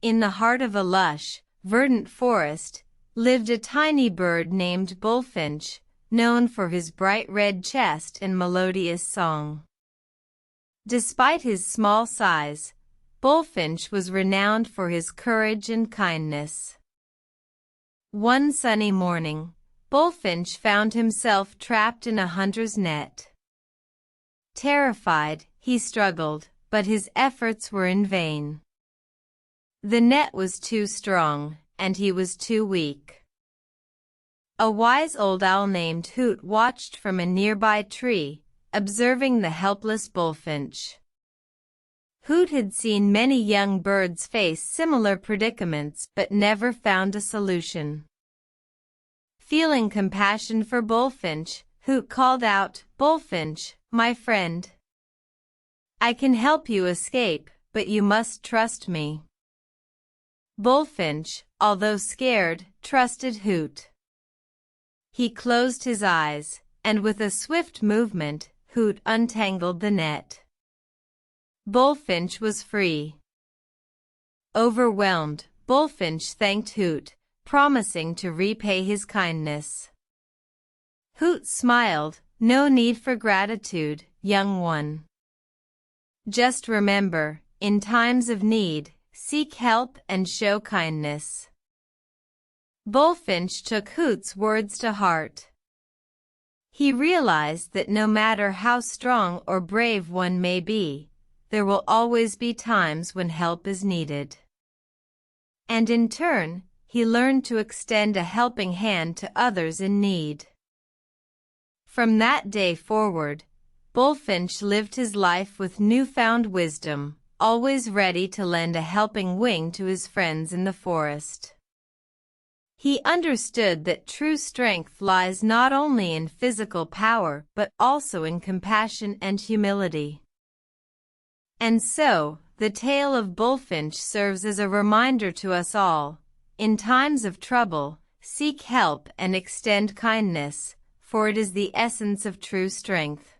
In the heart of a lush, verdant forest, lived a tiny bird named Bullfinch, known for his bright red chest and melodious song. Despite his small size, Bullfinch was renowned for his courage and kindness. One sunny morning, Bullfinch found himself trapped in a hunter's net. Terrified, he struggled, but his efforts were in vain. The net was too strong, and he was too weak. A wise old owl named Hoot watched from a nearby tree, observing the helpless Bullfinch. Hoot had seen many young birds face similar predicaments but never found a solution. Feeling compassion for Bullfinch, Hoot called out, "Bullfinch, my friend. I can help you escape, but you must trust me." Bullfinch, although scared, trusted Hoot. He closed his eyes, and with a swift movement, Hoot untangled the net. Bullfinch was free. Overwhelmed, Bullfinch thanked Hoot, promising to repay his kindness. Hoot smiled, "No need for gratitude, young one. Just remember, in times of need, seek help and show kindness." Bullfinch took Hoot's words to heart. He realized that no matter how strong or brave one may be, there will always be times when help is needed. And in turn, he learned to extend a helping hand to others in need. From that day forward, Bullfinch lived his life with newfound wisdom, always ready to lend a helping wing to his friends in the forest. He understood that true strength lies not only in physical power but also in compassion and humility. And so, the tale of Bullfinch serves as a reminder to us all: in times of trouble, seek help and extend kindness, for it is the essence of true strength.